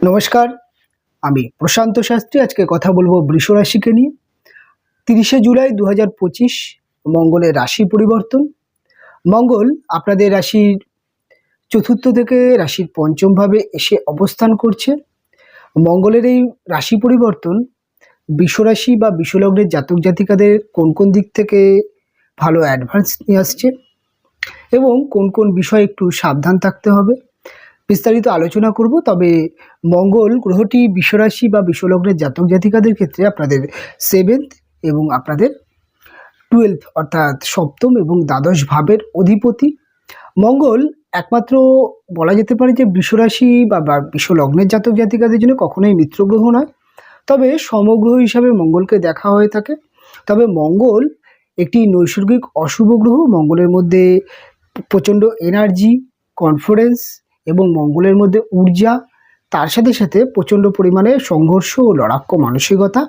নমস্কার, আমি প্রশান্ত শাস্ত্রী। আজকে কথা বলবো বৃষ রাশিকে নিয়ে। 30শে জুলাই 2025 মঙ্গলের রাশি পরিবর্তন। মঙ্গল আপনাদের রাশির চতুর্থ থেকে রাশির পঞ্চম ভাবে এসে অবস্থান করছে। মঙ্গলের এই রাশি পরিবর্তন বৃষ রাশি বা বৃষলগ্নের জাতক জাতিকাদের কোন কোন দিক থেকে ভালো অ্যাডভান্স নিয়ে আসছে এবং কোন কোন বিষয়ে একটু সাবধান থাকতে হবে বিস্তারিত আলোচনা করব। তবে মঙ্গল গ্রহটি বৃষরাশি বা বৃষলগ্নের জাতক জাতিকাদের ক্ষেত্রে আপনাদের 7th এবং আপনাদের 12th অর্থাৎ সপ্তম এবং দ্বাদশ ভাবের অধিপতি। মঙ্গল একমাত্র বলা যেতে পারে যে বৃষরাশি বা বৃষলগ্নের জাতক জাতিকাদের জন্য কখনোই মিত্র গ্রহ নয়, তবে সমগ্রহ হিসাবে মঙ্গলকে দেখা হয়ে থাকে। তবে মঙ্গল একটি নৈসর্গিক অশুভ গ্রহ। মঙ্গলের মধ্যে প্রচণ্ড এনার্জি, কনফিডেন্স এবং মঙ্গলের মধ্যে ঊর্জা, তার সাথে সাথে প্রচণ্ড পরিমাণে সংঘর্ষ ও লড়াক্য মানসিকতা,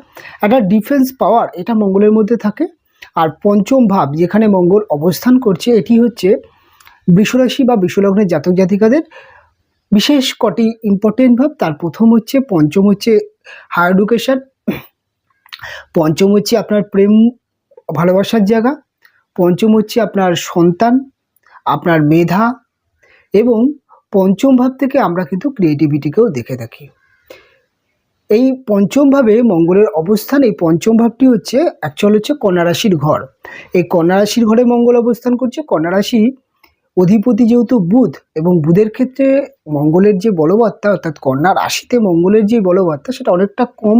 একটা ডিফেন্স পাওয়ার এটা মঙ্গলের মধ্যে থাকে। আর পঞ্চম ভাব যেখানে মঙ্গল অবস্থান করছে এটি হচ্ছে বৃষরাশি বা বৃষলগ্নের জাতক জাতিকাদের বিশেষ কটি ইম্পর্টেন্ট ভাব। তার প্রথম হচ্ছে পঞ্চম হচ্ছে হায়ার এডুকেশন, পঞ্চম হচ্ছে আপনার প্রেম ভালোবাসার জায়গা, পঞ্চম হচ্ছে আপনার সন্তান, আপনার মেধা এবং পঞ্চম ভাব থেকে আমরা কিন্তু ক্রিয়েটিভিটিকেও দেখে থাকি। এই পঞ্চম ভাবে মঙ্গলের অবস্থান, এই পঞ্চম ভাবটি হচ্ছে অ্যাকচুয়াল হচ্ছে কন্যা রাশির ঘর। এই কন্যা রাশির ঘরে মঙ্গল অবস্থান করছে। কন্যা রাশি অধিপতি যেহেতু বুধ, এবং বুধের ক্ষেত্রে মঙ্গলের যে বলবত্তা অর্থাৎ কন্যা রাশিতে মঙ্গলের যে বলবত্তা সেটা অনেকটা কম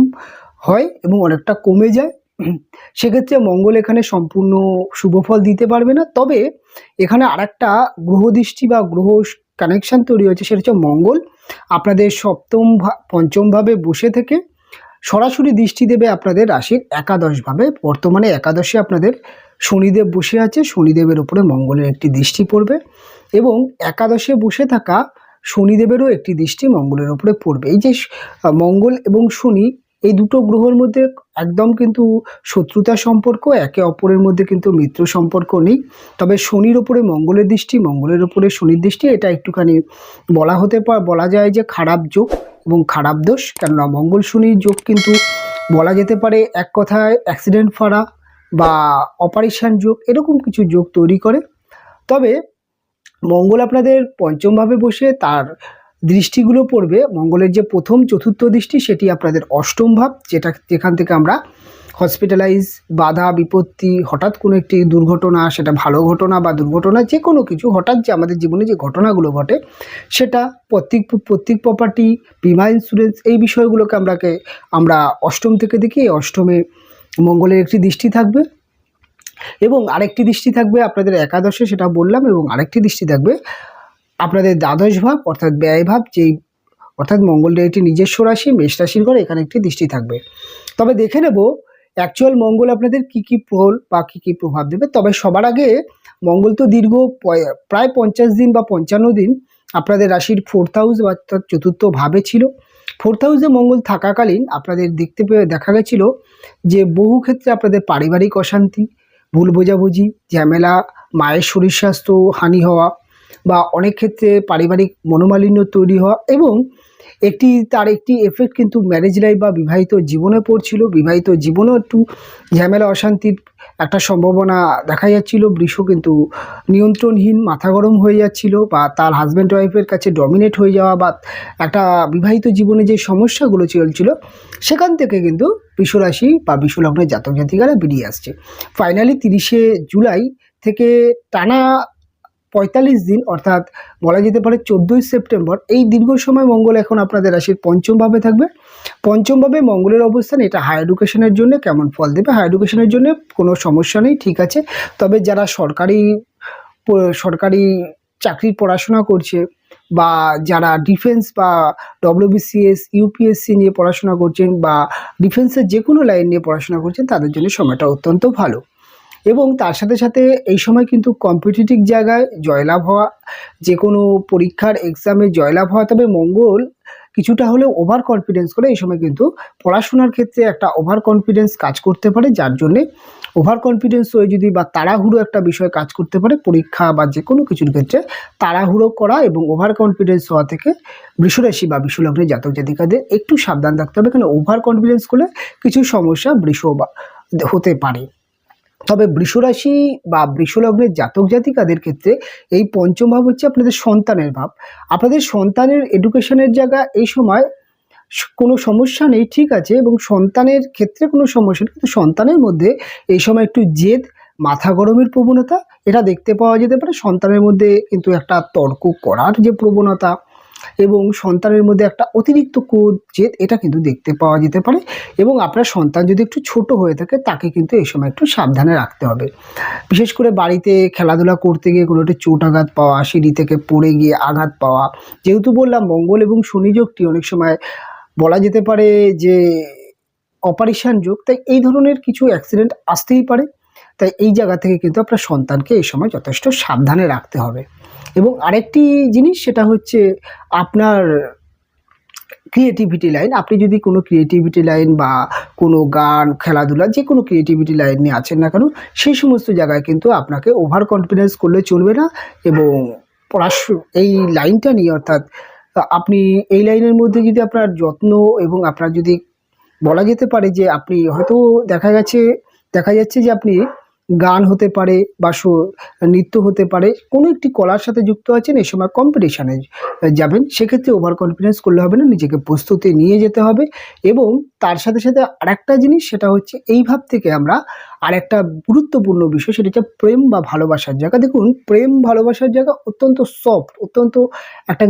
হয় এবং অনেকটা কমে যায়। সেক্ষেত্রে মঙ্গল এখানে সম্পূর্ণ শুভফল দিতে পারবে না। তবে এখানে আরেকটা গ্রহ দৃষ্টি বা গ্রহ কানেকশন তৈরি হয়েছে, সেটা হচ্ছে মঙ্গল আপনাদের পঞ্চম ভাবে বসে থেকে সরাসরি দৃষ্টি দেবে আপনাদের রাশির একাদশ ভাবে। বর্তমানে একাদশে আপনাদের শনিদেব বসে আছে, শনিদেবের উপরে মঙ্গলের একটি দৃষ্টি পড়বে এবং একাদশে বসে থাকা শনিদেবেরও একটি দৃষ্টি মঙ্গলের উপরে পড়বে। এই যে মঙ্গল এবং শনি, এই দুটো গ্রহের মধ্যে একদম কিন্তু শত্রুতা সম্পর্ক, একে অপরের মধ্যে কিন্তু মিত্র সম্পর্ক নেই। তবে শনির ওপরে মঙ্গলের দৃষ্টি, মঙ্গলের ওপরে শনির দৃষ্টি, এটা একটুখানি বলা যায় যে খারাপ যোগ এবং খারাপ দোষ। কেননা মঙ্গল শনির যোগ কিন্তু বলা যেতে পারে এক কথায় অ্যাক্সিডেন্ট ফাড়া বা অপারেশন যোগ, এরকম কিছু যোগ তৈরি করে। তবে মঙ্গল আপনাদের পঞ্চমভাবে বসে তার দৃষ্টিগুলো পড়বে। মঙ্গলের যে প্রথম চতুর্থ দৃষ্টি সেটি আপনাদের অষ্টম ভাব, যেখান থেকে আমরা হসপিটালাইজ, বাধা বিপত্তি, হঠাৎ কোনো একটি দুর্ঘটনা, সেটা ভালো ঘটনা বা দুর্ঘটনা, যে কোনো কিছু হঠাৎ যে আমাদের জীবনে যে ঘটনাগুলো ঘটে সেটা প্রত্যেক প্রপার্টি, বিমা ইন্স্যুরেন্স, এই বিষয়গুলোকে আমরা অষ্টম থেকে দেখি। অষ্টমে মঙ্গলের একটি দৃষ্টি থাকবে এবং আরেকটি দৃষ্টি থাকবে আপনাদের একাদশে, সেটা বললাম, এবং আরেকটি দৃষ্টি থাকবে আপনাদের দ্বাদশ ভাব অর্থাৎ ব্যয় ভাব, অর্থাৎ মঙ্গলের একটি নিজস্ব রাশি মেষ রাশির ঘরে, এখানে একটি দৃষ্টি থাকবে। তবে দেখে নেব অ্যাকচুয়াল মঙ্গল আপনাদের কী কী ফল বা কী কী প্রভাব দেবে। তবে সবার আগে মঙ্গল তো দীর্ঘ প্রায় 50 দিন বা 55 দিন আপনাদের রাশির 4th হাউস অর্থাৎ চতুর্থ ভাবে ছিল। 4th হাউসে মঙ্গল থাকাকালীন আপনাদের দেখা গেছিল যে বহু ক্ষেত্রে আপনাদের পারিবারিক অশান্তি, ভুল বোঝাবুঝি, ঝামেলা, মায়ের শরীর স্বাস্থ্য হানি হওয়া বা অনেক ক্ষেত্রে পারিবারিক মনোমালিন্য তৈরি হওয়া এবং তার একটি এফেক্ট কিন্তু ম্যারেজ লাইফ বা বিবাহিত জীবনে পড়ছিল। বিবাহিত জীবনেও একটু ঝামেলা অশান্তির একটা সম্ভাবনা দেখা যাচ্ছিল। বৃষ কিন্তু নিয়ন্ত্রণহীন, মাথা গরম হয়ে যাচ্ছিল বা তার হাজব্যান্ড ওয়াইফের কাছে ডমিনেট হয়ে যাওয়া বা একটা বিবাহিত জীবনে যে সমস্যাগুলো চলছিল সেখান থেকে কিন্তু বৃষরাশি বা বৃষলগ্নের জাতক জাতিকারা বেরিয়ে আসছে। ফাইনালি 30শে জুলাই থেকে টানা 45 দিন অর্থাৎ বলা যেতে পারে 14ই সেপ্টেম্বর, এই দীর্ঘ সময় মঙ্গল এখন আপনাদের রাশির পঞ্চম ভাবে থাকবে। পঞ্চম ভাবে মঙ্গলের অবস্থান, এটা হায়ার এডুকেশনের জন্য কেমন ফল দেবে? হায়ার এডুকেশনের জন্য কোনো সমস্যা নেই, ঠিক আছে। তবে যারা সরকারি চাকরির পড়াশোনা করছে বা যারা ডিফেন্স বা WBCS ইউপিএসসি নিয়ে পড়াশোনা করছেন বা ডিফেন্সের যে কোনো লাইন নিয়ে পড়াশোনা করছেন তাদের জন্য সময়টা অত্যন্ত ভালো। এবং তার সাথে সাথে এই সময় কিন্তু কম্পিটিটিভ জায়গায় জয়লাভ হওয়া, যে কোনো পরীক্ষার এক্সামে জয়লাভ হওয়া। তবে মঙ্গল কিছুটা হলেও ওভার কনফিডেন্স করে, এই সময় কিন্তু পড়াশোনার ক্ষেত্রে একটা ওভার কনফিডেন্স কাজ করতে পারে, যার জন্যে ওভার কনফিডেন্স হয়ে যদি বা তাড়াহুড়ো একটা বিষয় কাজ করতে পারে, পরীক্ষা বা যে কোনো কিছুর ক্ষেত্রে তাড়াহুড়ো করা এবং ওভার কনফিডেন্স হওয়া থেকে বৃষরাশি বা বৃষলগ্নের জাতক জাতিকাদের একটু সাবধান থাকতে হবে, কারণ ওভার কনফিডেন্স করলে কিছু সমস্যা হতে পারে। তবে বৃষরাশি বা বৃষলগ্নের জাতক জাতিকাদের ক্ষেত্রে এই পঞ্চম ভাব হচ্ছে আপনাদের সন্তানের ভাব। আপনাদের সন্তানের এডুকেশনের জায়গা এই সময় কোনো সমস্যা নেই, ঠিক আছে, এবং সন্তানের ক্ষেত্রে কোনো সমস্যা নেই, কিন্তু সন্তানের মধ্যে এই সময় একটু জেদ, মাথা গরমের প্রবণতা এটা দেখতে পাওয়া যেতে পারে। সন্তানের মধ্যে কিন্তু একটা তর্ক করার যে প্রবণতা এবং সন্তানের মধ্যে একটা অতিরিক্ত ক্রোধ, জেদ এটা কিন্তু দেখতে পাওয়া যেতে পারে। এবং আপনার সন্তান যদি একটু ছোট হয়ে থাকে তাকে কিন্তু এই সময় একটু সাবধানে রাখতে হবে। বিশেষ করে বাড়িতে খেলাধুলা করতে গিয়ে কোনো একটা চোট আঘাত পাওয়া, সিঁড়ি থেকে পড়ে গিয়ে আঘাত পাওয়া, যেহেতু বললাম মঙ্গল এবং শনি যোগটি অনেক সময় বলা যেতে পারে যে অপারেশন যোগ, তাই এই ধরনের কিছু অ্যাক্সিডেন্ট আসতেই পারে। তাই এই জায়গা থেকে কিন্তু আপনার সন্তানকে এই সময় যথেষ্ট সাবধানে রাখতে হবে। এবং আরেকটি জিনিস সেটা হচ্ছে আপনার ক্রিয়েটিভিটি লাইন। আপনি যদি কোনো ক্রিয়েটিভিটি লাইন বা কোনো গান, খেলাধুলা যে কোনো ক্রিয়েটিভিটি লাইন নিয়ে আছেন না কেন, সেই সমস্ত জায়গায় কিন্তু আপনাকে ওভার কনফিডেন্স করলে চলবে না। এবং এই লাইনটা নিয়ে, অর্থাৎ আপনি এই লাইনের মধ্যে যদি আপনার যত্ন এবং আপনার যদি বলা যেতে পারে যে আপনি হয়তো দেখা যাচ্ছে যে আপনি গান হতে পারে বা নৃত্য হতে পারে, কোনো একটি কলার সাথে যুক্ত আছেন, এই সময় কম্পিটিশানে যাবেন, সেক্ষেত্রে ওভার কনফিডেন্স করলে হবে না, নিজেকে প্রস্তুতি নিয়ে যেতে হবে। এবং তার সাথে সাথে আরেকটা জিনিস সেটা হচ্ছে এই ভাব থেকে আমরা আরেকটা গুরুত্বপূর্ণ বিষয়, সেটা হচ্ছে প্রেম বা ভালোবাসার জায়গা। দেখুন, প্রেম ভালোবাসার জায়গা অত্যন্ত সফট, অত্যন্ত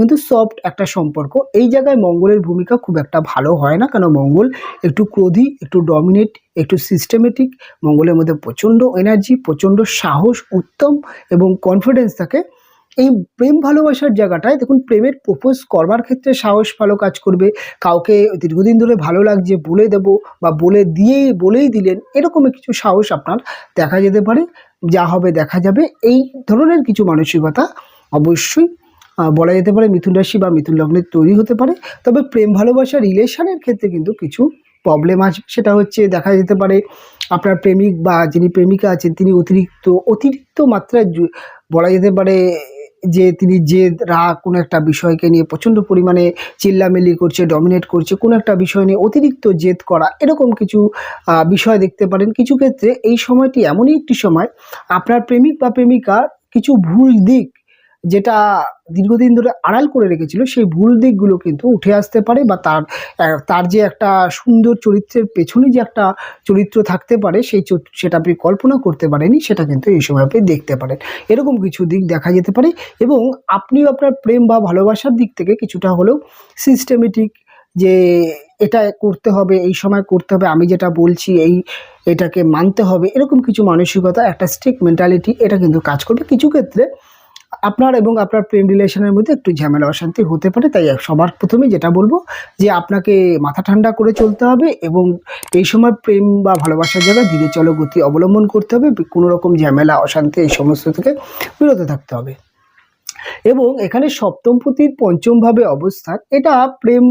কিন্তু সফট একটা সম্পর্ক। এই জায়গায় মঙ্গলের ভূমিকা খুব একটা ভালো হয় না, কারণ মঙ্গল একটু ক্রোধী, একটু ডমিনেট, একটু সিস্টেমেটিক। মঙ্গলের মধ্যে প্রচণ্ড এনার্জি, প্রচণ্ড সাহস, উত্তম এবং কনফিডেন্স থাকে। এই প্রেম ভালোবাসার জায়গাটায় দেখুন, প্রেমের প্রপোজ করবার ক্ষেত্রে সাহস ভালো কাজ করবে। কাউকে দীর্ঘদিন ধরে ভালো লাগছে বলে দেব বা বলেই দিলেন, এরকমের কিছু সাহস আপনার দেখা যেতে পারে। যা হবে দেখা যাবে, এই ধরনের কিছু মানসিকতা অবশ্যই বলা যেতে পারে মিথুন রাশি বা মিথুন লগ্নের তৈরি হতে পারে। তবে প্রেম ভালোবাসা রিলেশনের ক্ষেত্রে কিন্তু কিছু প্রবলেম আসবে। সেটা হচ্ছে দেখা যেতে পারে আপনার প্রেমিক বা যিনি প্রেমিকা আছেন তিনি অতিরিক্ত মাত্রায় বলা যেতে পারে যে তিনি জেদ, রাগ, কোনো একটা বিষয়কে নিয়ে প্রচণ্ড পরিমাণে চিল্লামিল্লি করছে, ডমিনেট করছে, কোনো একটা বিষয় নিয়ে অতিরিক্ত জেদ করা, এরকম কিছু বিষয় দেখতে পারেন। কিছু ক্ষেত্রে এই সময়টি এমনই একটি সময় আপনার প্রেমিক বা প্রেমিকার কিছু ভুল দিক, যেটা দীর্ঘদিন ধরে আড়াল করে রেখেছিল, সেই ভুল দিকগুলো কিন্তু উঠে আসতে পারে। বা তার যে একটা সুন্দর চরিত্রের পেছনে যে একটা চরিত্র থাকতে পারে, সেটা আপনি কল্পনা করতে পারেনি, সেটা কিন্তু এই সময় আপনি দেখতে পারেন। এরকম কিছু দিক দেখা যেতে পারে। এবং আপনিও আপনার প্রেম বা ভালোবাসার দিক থেকে কিছুটা হলেও সিস্টেমেটিক, যে এটা করতে হবে, এই সময় করতে হবে, আমি যেটা বলছি এটাকে মানতে হবে, এরকম কিছু মানসিকতা, একটা স্ট্রিক্ট মেন্টালিটি, এটা কিন্তু কাজ করবে। কিছু ক্ষেত্রে আপনার এবং আপনার প্রেম রিলেশনের মধ্যে একটু ঝামেলা অশান্তি হতে পারে। তাই সবার প্রথমে যেটা বলবো যে আপনাকে মাথা ঠান্ডা করে চলতে হবে এবং এই সময় প্রেম বা ভালোবাসার জায়গায় ধীরে চলো গতি অবলম্বন করতে হবে। কোনো রকম ঝামেলা অশান্তি এই সমস্ত থেকে বিরত থাকতে হবে। এবং এখানে সপ্তমপতির পঞ্চমভাবে অবস্থান, এটা প্রেম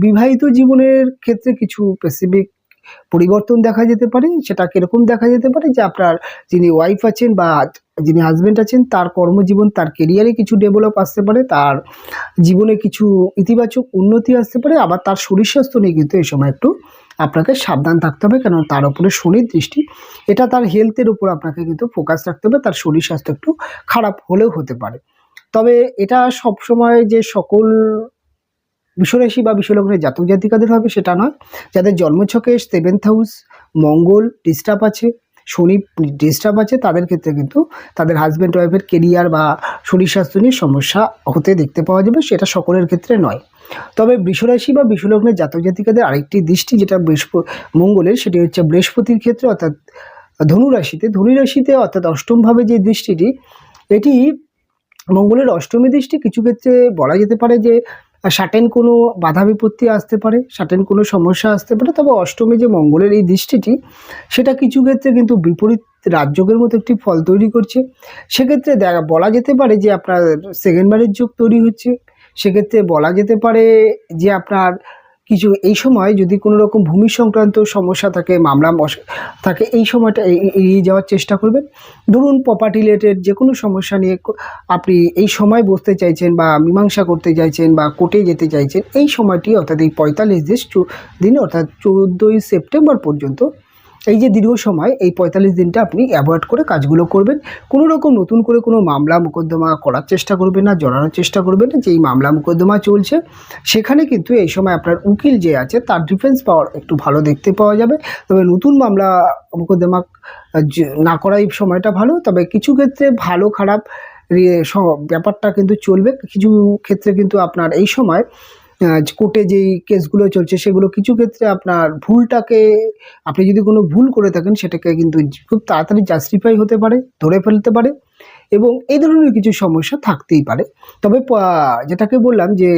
বিবাহিত জীবনের ক্ষেত্রে কিছু স্পেসিফিক পরিবর্তন দেখা যেতে পারে। সেটা কিরকম দেখা যেতে পারে যে আপনার যিনি ওয়াইফ আছেন বা যিনি হাজব্যান্ড আছেন তার কর্মজীবন, তার কেরিয়ারে কিছু ডেভেলপ আসতে পারে, তার জীবনে কিছু ইতিবাচক উন্নতি আসতে পারে। আবার তার শরীর স্বাস্থ্য নিয়ে কিন্তু এই সময় একটু আপনাকে সাবধান থাকতে হবে, কারণ তার উপরে শনির দৃষ্টি, এটা তার হেলথের উপর আপনাকে কিন্তু ফোকাস রাখতে হবে। তার শরীর স্বাস্থ্য একটু খারাপ হলেও হতে পারে। তবে এটা সবসময় যে সকল বৃষরাশি বা বৃষলগ্নের জাতক জাতিকাদের হবে সেটা নয়। যাদের জন্মছকে 7th হাউস মঙ্গল ডিস্টার্ব আছে, শনি ডিস্টার্ব আছে, তাদের ক্ষেত্রে কিন্তু তাদের হাজব্যান্ড ওয়াইফের কেরিয়ার বা শরীর স্বাস্থ্য নিয়ে সমস্যা হতে দেখতে পাওয়া যাবে, সেটা সকলের ক্ষেত্রে নয়। তবে বৃষরাশি বা বৃষলগ্নের জাতক জাতিকাদের আরেকটি দৃষ্টি যেটা মঙ্গলের, সেটি হচ্ছে বৃহস্পতির ক্ষেত্রে, অর্থাৎ ধনুরাশিতে অর্থাৎ অষ্টমভাবে যে দৃষ্টিটি, এটি মঙ্গলের অষ্টমী দৃষ্টি। কিছু ক্ষেত্রে বলা যেতে পারে যে সার্টেন কোনো বাধা বিপত্তি আসতে পারে, সার্টেন কোনো সমস্যা আসতে পারে। তবে অষ্টমী যে মঙ্গলের এই দৃষ্টিটি, সেটা কিছু ক্ষেত্রে কিন্তু বিপরীত রাজযোগের মতো একটি ফল তৈরি করছে। সেক্ষেত্রে বলা যেতে পারে যে আপনার সেকেন্ড ম্যারেজ যোগ তৈরি হচ্ছে। সেক্ষেত্রে বলা যেতে পারে যে আপনার কিছু এই সময় যদি কোনো রকম ভূমি সংক্রান্ত সমস্যা থাকে, মামলা থাকে, এই সময়টা এড়িয়ে যাওয়ার চেষ্টা করবেন। ধরুন প্রপার্টি রিলেটেড যে কোনো সমস্যা নিয়ে আপনি এই সময় বসতে চাইছেন বা মীমাংসা করতে চাইছেন বা কোর্টে যেতে চাইছেন, এই সময়টি অর্থাৎ এই 45 দিন অর্থাৎ 14ই সেপ্টেম্বর পর্যন্ত, এই যে দীর্ঘ সময়, এই 45 দিনটা আপনি অ্যাভয়েড করে কাজগুলো করবেন। কোনো রকম নতুন করে কোনো মামলা মোকদ্দমা করার চেষ্টা করবেন না, জড়ানোর চেষ্টা করবেন না। যেই মামলা মোকদ্দমা চলছে সেখানে কিন্তু এই সময় আপনার উকিল যে আছে তার ডিফেন্স পাওয়ার একটু ভালো দেখতে পাওয়া যাবে। তবে নতুন মামলা মোকদ্দমা না করাই সময়টা ভালো। তবে কিছু ক্ষেত্রে ভালো খারাপ ব্যাপারটা কিন্তু চলবে। কিছু ক্ষেত্রে কিন্তু আপনার এই সময় কোর্টে যেই কেসগুলো চলছে সেগুলো কিছু ক্ষেত্রে আপনার ভুলটাকে, আপনি যদি কোনো ভুল করে থাকেন সেটাকে কিন্তু খুব তাড়াতাড়ি জাস্টিফাই হতে পারে, ধরে ফেলতে পারে, এবং এই ধরনের কিছু সমস্যা থাকতেই পারে। তবে যেটাকে বললাম যে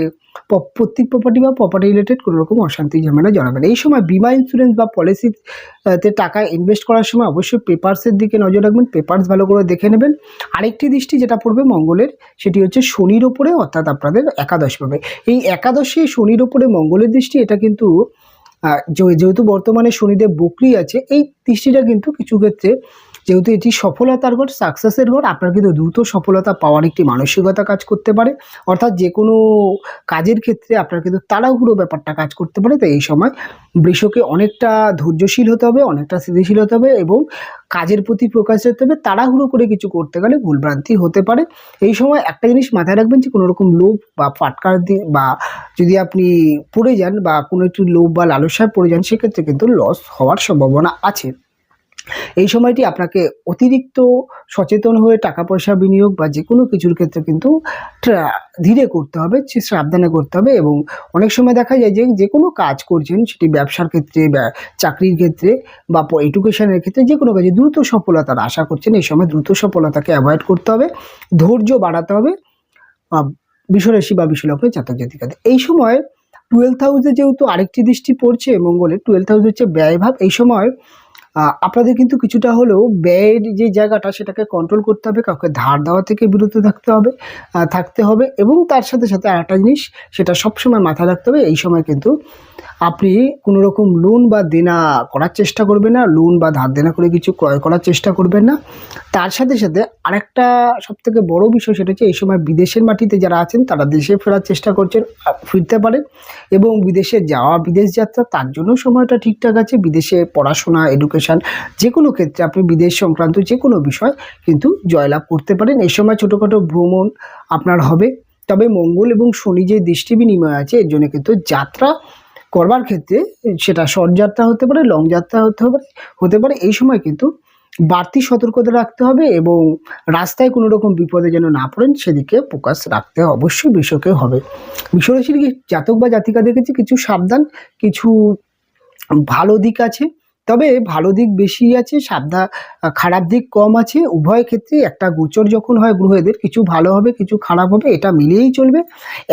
প্রত্যেক প্রপার্টি বা প্রপার্টি রিলেটেড কোনো রকম অশান্তি ঝামেলা জড়াবেন। এই সময় বিমা ইন্স্যুরেন্স বা পলিসিতে টাকা ইনভেস্ট করার সময় অবশ্যই পেপারসের দিকে নজর রাখবেন, পেপারস ভালো করে দেখে নেবেন। আরেকটি দৃষ্টি যেটা পড়বে মঙ্গলের, সেটি হচ্ছে শনির ওপরে, অর্থাৎ আপনাদের একাদশ পাবে। এই একাদশে শনির ওপরে মঙ্গলের দৃষ্টি, এটা কিন্তু যেহেতু বর্তমানে শনিদেব বকরি আছে, এই দৃষ্টিটা কিন্তু কিছু ক্ষেত্রে, যেহেতু এটি সফলতার ঘর, সাকসেসের ঘর, আপনার কিন্তু দ্রুত সফলতা পাওয়ার একটি মানসিকতা কাজ করতে পারে। অর্থাৎ যে কোনো কাজের ক্ষেত্রে আপনার কিন্তু তাড়াহুড়ো ব্যাপারটা কাজ করতে পারে। তো এই সময় বৃষকে অনেকটা ধৈর্যশীল হতে হবে, অনেকটা স্থিতিশীল হতে হবে এবং কাজের প্রতি প্রকাশ করতে হবে। তাড়াহুড়ো করে কিছু করতে গেলে ভুলভ্রান্তি হতে পারে। এই সময় একটা জিনিস মাথায় রাখবেন যে কোনো রকম লোভ বা ফাটকার দিয়ে, বা যদি আপনি পড়ে যান বা কোনো একটি লোভ বা লালসায় পড়ে যান, সেক্ষেত্রে কিন্তু লস হওয়ার সম্ভাবনা আছে। এই সময়টি আপনাকে অতিরিক্ত সচেতন হয়ে টাকা পয়সা বিনিয়োগ বা যে কোনো কিছুর ক্ষেত্রে কিন্তু ধীরে করতে হবে, সাবধানে করতে হবে। এবং অনেক সময় দেখা যায় যে যে কোনো কাজ করছেন, সেটি ব্যবসার ক্ষেত্রে বা চাকরির ক্ষেত্রে বা এডুকেশনের ক্ষেত্রে, যে কোনো কাজে দ্রুত সফলতার আশা করছেন, এই সময় দ্রুত সফলতাকে অ্যাভয়েড করতে হবে, ধৈর্য বাড়াতে হবে বৃষরাশি বা বৃষলগ্নের জাতক জাতিকাদের। এই সময় 12th হাউসে যেহেতু আরেকটি দৃষ্টি পড়ছে মঙ্গলের, 12th হাউস হচ্ছে ব্যয়ভাব। এই সময় আপনাদের কিন্তু কিছুটা হলেও ব্যয়ের যে জায়গাটা সেটাকে কন্ট্রোল করতে হবে, কাউকে ধার দেওয়া থেকে বিরত থাকতে হবে এবং তার সাথে সাথে আরেকটা জিনিস, সেটা সবসময় মাথায় রাখতে হবে, এই সময় কিন্তু আপনি কোনো রকম লোন বা দেনা করার চেষ্টা করবেন না, লোন বা ধার দেনা করে কিছু ক্রয় করার চেষ্টা করবেন না। তার সাথে সাথে আরেকটা সবথেকে বড় বিষয়, সেটা হচ্ছে এই সময় বিদেশের মাটিতে যারা আছেন তারা দেশে ফেরার চেষ্টা করছেন, ফিরতে পারেন। এবং বিদেশে যাওয়া, বিদেশ যাত্রা, তার জন্য সময়টা ঠিকঠাক আছে। বিদেশে পড়াশোনা, এডুকেশান, যে কোনো ক্ষেত্রে আপনি বিদেশ সংক্রান্ত যে কোনো বিষয় কিন্তু জয়লাভ করতে পারেন। এই সময় ছোটোখাটো ভ্রমণ আপনার হবে। তবে মঙ্গল এবং শনি যে দৃষ্টি বিনিময় আছে, এর জন্য কিন্তু যাত্রা করবার ক্ষেত্রে, সেটা শর্ট যাত্রা হতে পারে, লং যাত্রা হতে পারে, এই সময় কিন্তু বাড়তি সতর্কতা রাখতে হবে এবং রাস্তায় কোনো রকম বিপদে যেন না পড়েন, সেদিকে ফোকাস রাখতে অবশ্যই বৃষকে হবে। বৃষরাশির জাতক বা জাতিকাদের কাছে কিছু সাবধান, কিছু ভালো দিক আছে, তবে ভালো দিক বেশি আছে, খারাপ দিক কম আছে। উভয় ক্ষেত্রে একটা গোচর যখন হয় গ্রহেদের, কিছু ভালো হবে কিছু খারাপ হবে, এটা মিলিয়েই চলবে।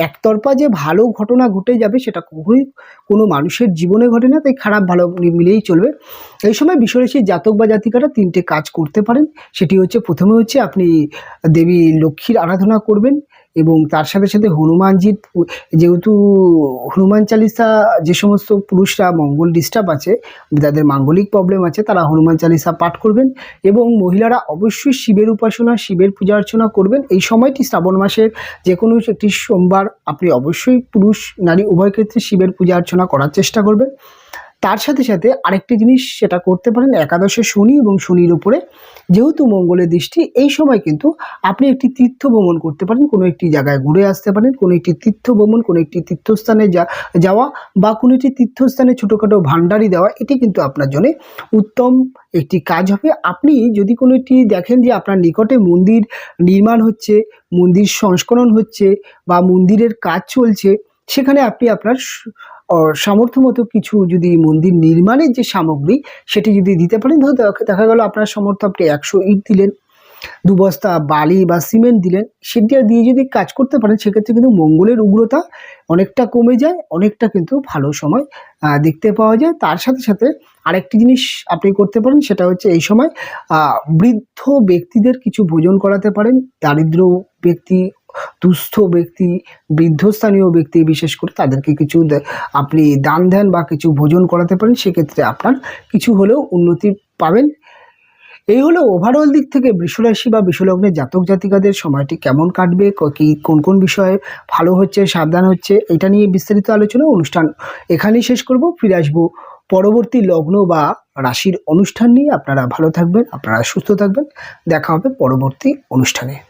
একতরফা যে ভালো ঘটনা ঘটে যাবে সেটা কখনোই কোনো মানুষের জীবনে ঘটে না, তাই খারাপ ভালো মিলেই চলবে। এই সময় বৃষরাশির জাতক বা জাতিকারা 3টে কাজ করতে পারেন। সেটি হচ্ছে, প্রথমে হচ্ছে আপনি দেবী লক্ষ্মীর আরাধনা করবেন এবং তার সাথে সাথে হনুমানজির, যেহেতু হনুমান চালিসা, যে সমস্ত পুরুষরা মঙ্গল ডিস্টার্ব আছে, যাদের মাঙ্গলিক প্রবলেম আছে, তারা হনুমান চালিসা পাঠ করবেন। এবং মহিলারা অবশ্যই শিবের উপাসনা, শিবের পূজা অর্চনা করবেন। এই সময়টি শ্রাবণ মাসের যে কোনো একটি সোমবার আপনি অবশ্যই পুরুষ নারী উভয় ক্ষেত্রে শিবের পূজা অর্চনা করার চেষ্টা করবেন। তার সাথে সাথে আরেকটি জিনিস সেটা করতে পারেন, একাদশে শনি এবং শনির উপরে যেহেতু মঙ্গলের দৃষ্টি, এই সময় কিন্তু আপনি একটি তীর্থ ভ্রমণ করতে পারেন, কোনো একটি জায়গায় ঘুরে আসতে পারেন, কোনো একটি তীর্থ ভ্রমণ, কোনো একটি তীর্থস্থানে যাওয়া বা কোনো একটি তীর্থস্থানে ছোটোখাটো ভান্ডারি দেওয়া, এটি কিন্তু আপনার জন্য উত্তম একটি কাজ হবে। আপনি যদি কোনো একটি দেখেন যে আপনার নিকটে মন্দির নির্মাণ হচ্ছে, মন্দির সংস্করণ হচ্ছে বা মন্দিরের কাজ চলছে, সেখানে আপনি আপনার সামর্থ্য মতো কিছু যদি মন্দির নির্মাণের যে সামগ্রী সেটি যদি দিতে পারেন, ধরো দেখা গেল আপনার সামর্থ্য, আপনি 100 ইট দিলেন, 2 বস্তা বালি বা সিমেন্ট দিলেন, সেটা দিয়ে যদি কাজ করতে পারেন, সেক্ষেত্রে কিন্তু মঙ্গলের উগ্রতা অনেকটা কমে যায়, অনেকটা কিন্তু ভালো সময় দেখতে পাওয়া যায়। তার সাথে সাথে আরেকটি জিনিস আপনি করতে পারেন, সেটা হচ্ছে এই সময় বৃদ্ধ ব্যক্তিদের কিছু ভোজন করাতে পারেন, দারিদ্র ব্যক্তি, দুস্থ ব্যক্তি, বৃদ্ধস্থানীয় ব্যক্তি বিশেষ করে তাদেরকে কিছু আপনি দান দেন বা কিছু ভোজন করাতে পারেন, সেক্ষেত্রে আপনার কিছু হলেও উন্নতি পাবেন। এই হলো ওভারঅল দিক থেকে বৃষরাশি বা বৃষলগ্নের জাতক জাতিকাদের সময়টি কেমন কাটবে, কোন কোন বিষয়ে ভালো হচ্ছে, সাবধান হচ্ছে, এটা নিয়ে বিস্তারিত আলোচনা। অনুষ্ঠান এখানেই শেষ করব, ফিরে আসবো পরবর্তী লগ্ন বা রাশির অনুষ্ঠান নিয়ে। আপনারা ভালো থাকবেন, আপনারা সুস্থ থাকবেন, দেখা হবে পরবর্তী অনুষ্ঠানে।